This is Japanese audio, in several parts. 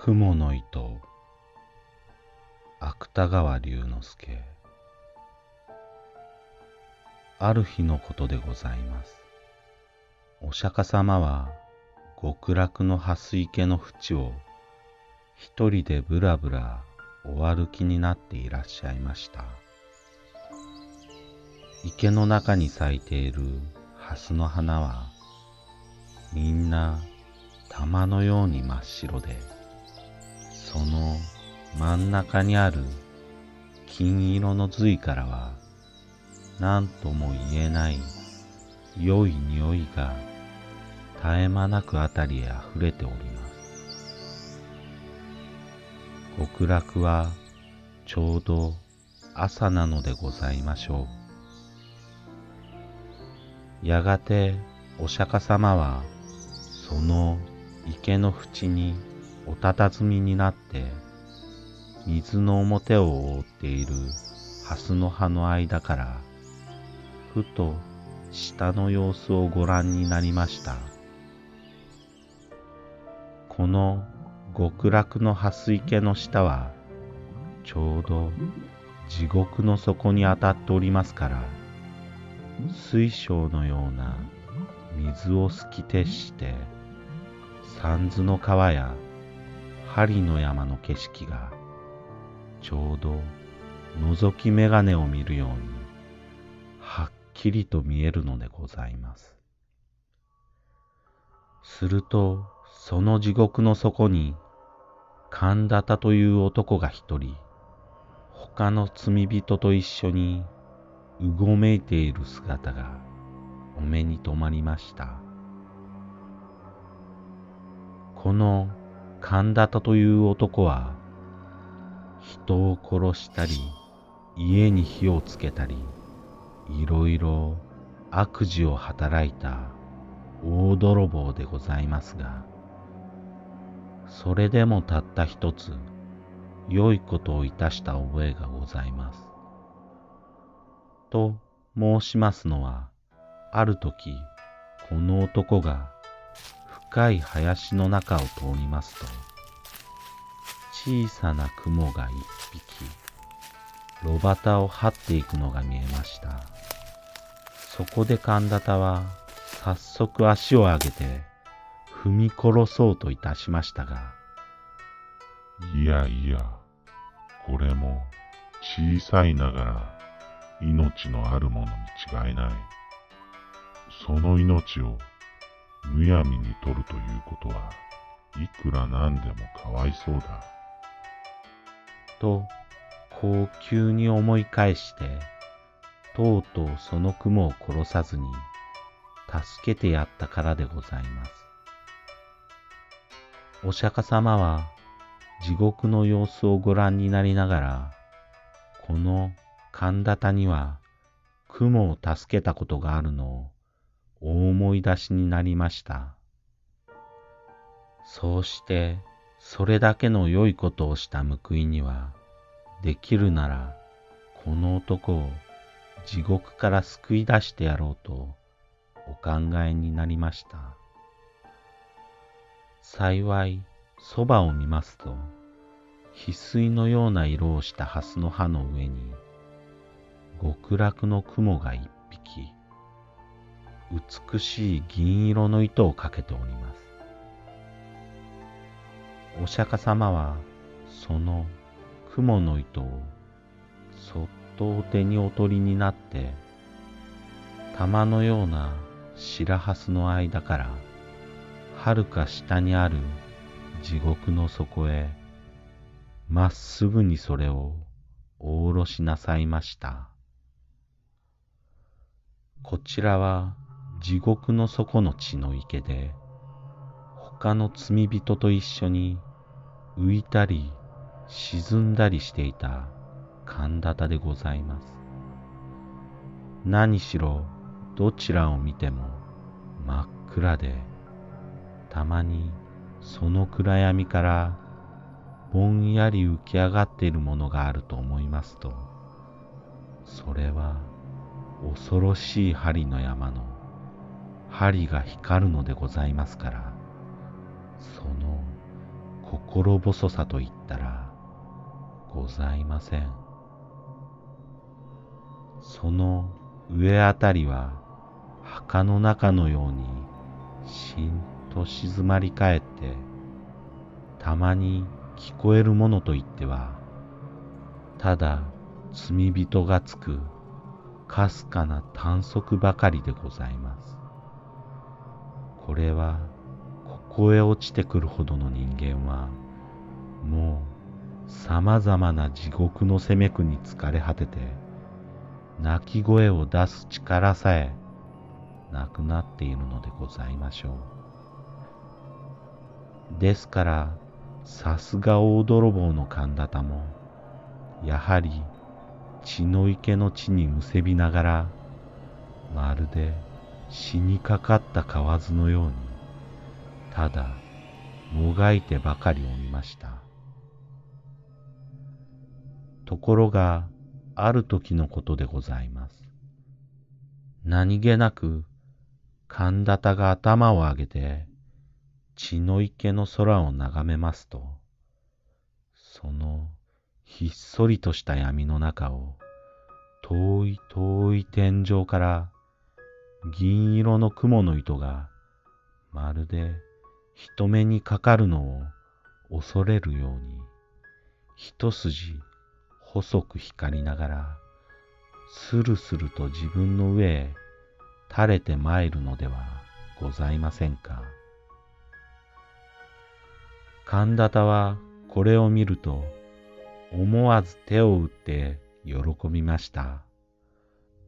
雲の糸、芥川龍之介。ある日のことでございます。お釈迦様は極楽の蓮池の淵を一人でぶらぶらお歩きになっていらっしゃいました。池の中に咲いている蓮の花はみんな玉のように真っ白で、その真ん中にある金色の髄からは何とも言えない良い匂いが絶え間なくあたりへあふれております。極楽はちょうど朝なのでございましょう。やがてお釈迦様はその池の淵にお佇みになって、水の表を覆っている蓮の葉の間からふと下の様子をご覧になりました。この極楽の蓮池の下はちょうど地獄の底に当たっておりますから、水晶のような水を透き徹して三途の川や針の山の景色がちょうど覗き眼鏡を見るようにはっきりと見えるのでございます。するとその地獄の底に神田田という男が一人、他の罪人と一緒にうごめいている姿がお目に留まりました。この神田田という男は人を殺したり家に火をつけたりいろいろ悪事を働いた大泥棒でございますが、それでもたった一つ良いことをいたした覚えがございます。と申しますのは、ある時この男が深い林の中を通りますと、小さな雲が一匹炉端を這っていくのが見えました。そこで神田田は早速足を上げて踏み殺そうといたしましたが、いやいや、これも小さいながら命のあるものに違いない。その命をむやみに取るということはいくらなんでもかわいそうだ。とこう急に思い返して、とうとうその雲を殺さずに助けてやったからでございます。お釈迦様は地獄の様子をご覧になりながら、この神田田には雲を助けたことがあるのをお思い出しになりました。そうしてそれだけの良いことをした報いには、できるならこの男を地獄から救い出してやろうとお考えになりました。幸いそばを見ますと、翡翠のような色をした蓮の葉の上に極楽の雲が一匹美しい銀色の糸をかけております。お釈迦様はその雲の糸をそっとお手にお取りになって、玉のような白蓮の間からはるか下にある地獄の底へまっすぐにそれをお下ろしなさいました。こちらは地獄の底の血の池で、他の罪人と一緒に浮いたり沈んだりしていた神田田でございます。何しろどちらを見ても真っ暗で、たまにその暗闇からぼんやり浮き上がっているものがあると思いますと、それは恐ろしい針の山の針が光るのでございますから、その心細さと言ったらございません。その上あたりは墓の中のようにしんと静まり返って、たまに聞こえるものといっては、ただ罪人がつくかすかな短足ばかりでございます。これはここへ落ちてくるほどの人間は、もうさまざまな地獄の責め苦に疲れ果てて、泣き声を出す力さえなくなっているのでございましょう。ですから、さすが大泥棒の神田田も、やはり血の池の地にむせびながら、まるで死にかかった蛙のように、ただもがいてばかりおりました。ところが、ある時のことでございます。何気なく神田田が頭を上げて血の池の空を眺めますと、そのひっそりとした闇の中を遠い遠い天井から銀色の雲の糸がまるで人目にかかるのを恐れるように一筋細く光りながらスルスルと自分の上へ垂れて参るのではございませんか。神田田はこれを見ると思わず手を打って喜びました。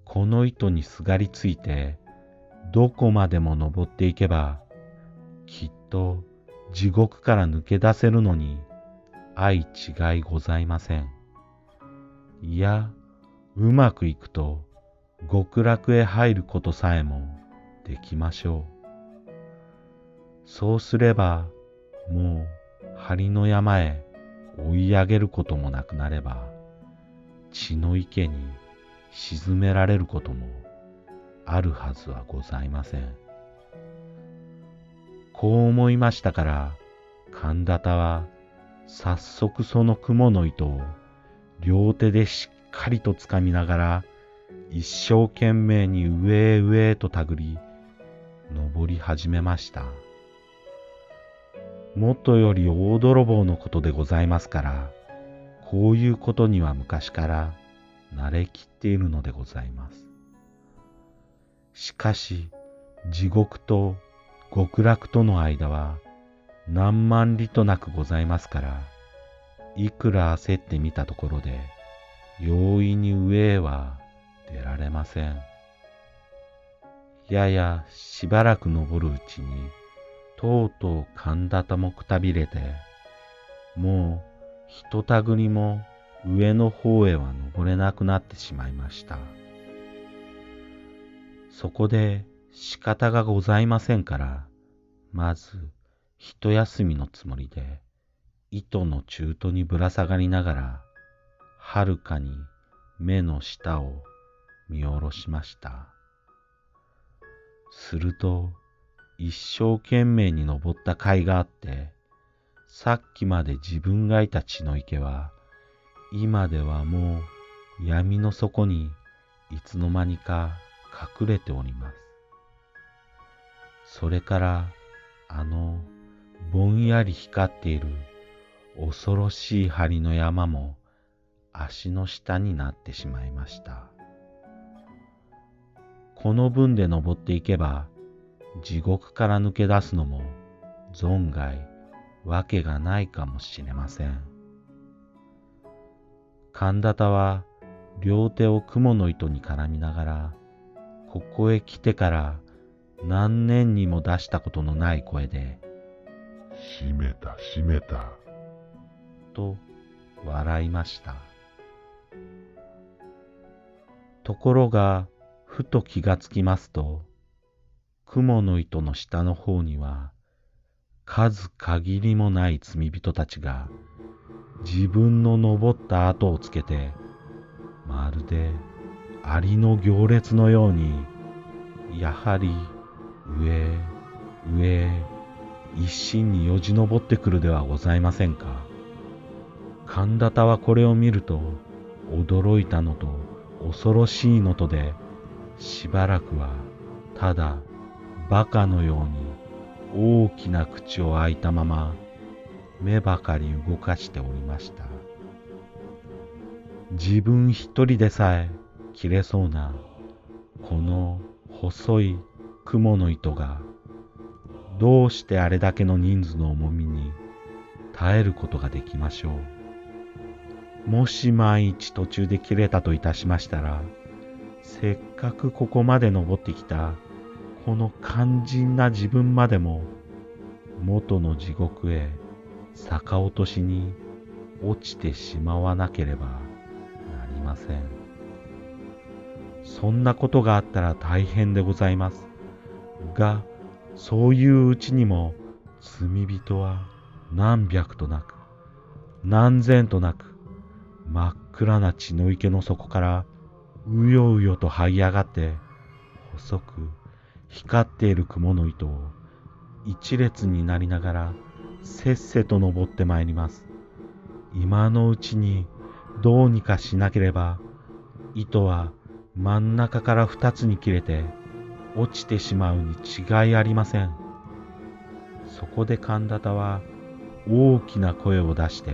この糸にすがりついてどこまでも登っていけばきっと地獄から抜け出せるのに相違いございません。いや、うまくいくと極楽へ入ることさえもできましょう。そうすればもう針の山へ追い上げることもなくなれば、血の池に沈められることもあるはずはございません。こう思いましたから、神田田は早速その蜘の糸を両手でしっかりとつかみながら、一生懸命に上へ上へとたぐり、登り始めました。もとより大泥棒のことでございますから、こういうことには昔から慣れきっているのでございます。しかし、地獄と極楽との間は何万里となくございますから、いくら焦ってみたところで、容易に上へは出られません。ややしばらく登るうちに、とうとう神田田もくたびれて、もうひとたぐりも上の方へは登れなくなってしまいました。そこで仕方がございませんから、まず一休みのつもりで、糸の中途にぶら下がりながら、はるかに目の下を見下ろしました。すると、一生懸命に登った甲斐があって、さっきまで自分がいた血の池は、今ではもう闇の底にいつの間にか隠れております。それからぼんやり光っている恐ろしい針の山も足の下になってしまいました。この分で登っていけば地獄から抜け出すのも存外わけがないかもしれません。神田田は両手を蜘の糸に絡みながら、ここへ来てから何年にも出したことのない声で、閉めた閉めた、と笑いました。ところが、ふと気がつきますと、蜘の糸の下の方には、数限りもない罪人たちが、自分の登った跡をつけて、まるでアリの行列のように、やはり上へ上へ一心によじ登ってくるではございませんか。神田田はこれを見ると、驚いたのと恐ろしいのとで、しばらくはただバカのように大きな口を開いたまま目ばかり動かしておりました。自分一人でさえ切れそうなこの細い蜘蛛の糸がどうしてあれだけの人数の重みに耐えることができましょう。もし万一途中で切れたといたしましたら、せっかくここまで登ってきたこの肝心な自分までも元の地獄へ逆落としに落ちてしまわなければなりません。そんなことがあったら大変でございますが、そういううちにも罪人は何百となく何千となく真っ暗な血の池の底からうようよと這い上がって細く光っている蜘蛛の糸を一列になりながらせっせと登ってまいります。今のうちにどうにかしなければ糸は真ん中から二つに切れて落ちてしまうに違いありません。そこで神田田は大きな声を出して、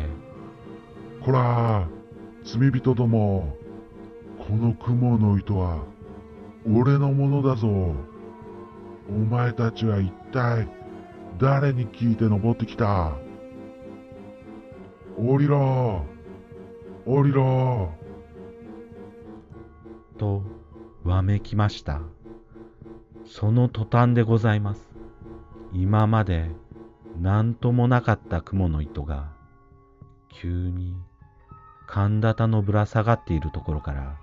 こら罪人ども、この雲の糸は俺のものだぞ。お前たちは一体誰に聞いて登ってきた？降りろ降りろとわめきました。その途端でございます。今まで何ともなかった雲の糸が急に神田田のぶら下がっているところから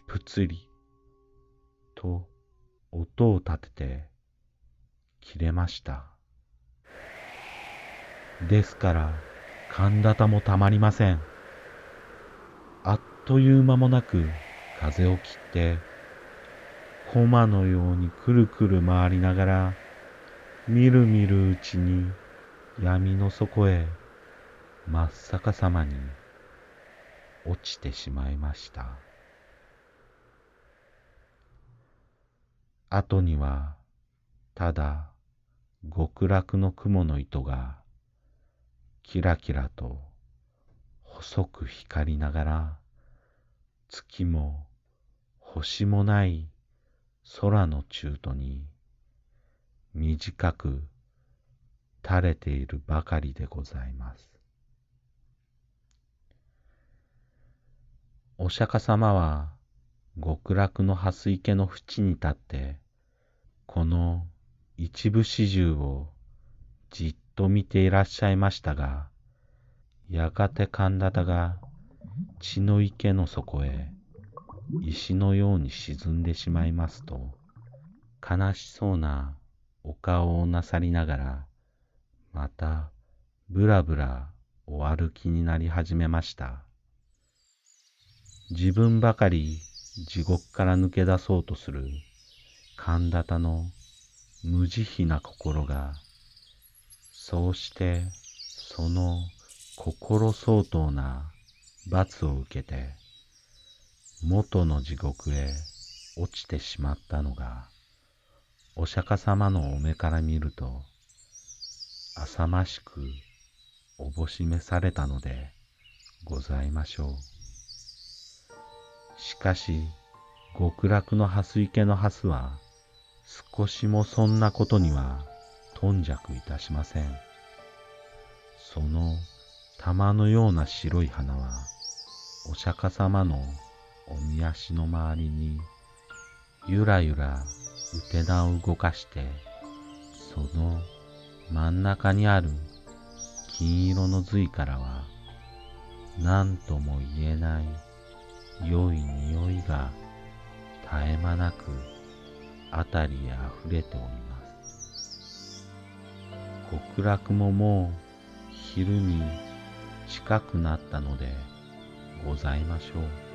ぷつりと音を立てて切れました。ですから神田田もたまりません。あっという間もなく風を切ってコマのようにくるくる回りながらみるみるうちに闇の底へ真っ逆さまに落ちてしまいました。後にはただ極楽の雲の糸がキラキラと細く光りながら月も星もない空の中途に短く垂れているばかりでございます。お釈迦様は極楽の蓮池の淵に立ってこの一部始終をじっと見ていらっしゃいましたが、やがて神田田が血の池の底へ石のように沈んでしまいますと、悲しそうなお顔をなさりながらまたぶらぶらお歩きになり始めました。自分ばかり地獄から抜け出そうとする神田田の無慈悲な心が、そうしてその心相当な罰を受けて元の地獄へ落ちてしまったのが、お釈迦様のお目から見ると浅ましくおぼしめされたのでございましょう。しかし極楽の蓮池の蓮は少しもそんなことには頓着いたしません。その玉のような白い花はお釈迦様のおみ足の周りにゆらゆらうてなを動かして、その真ん中にある金色の髄からは何とも言えない良い匂いが絶え間なくあたりへあふれております。極楽ももう昼に近くなったのでございましょう。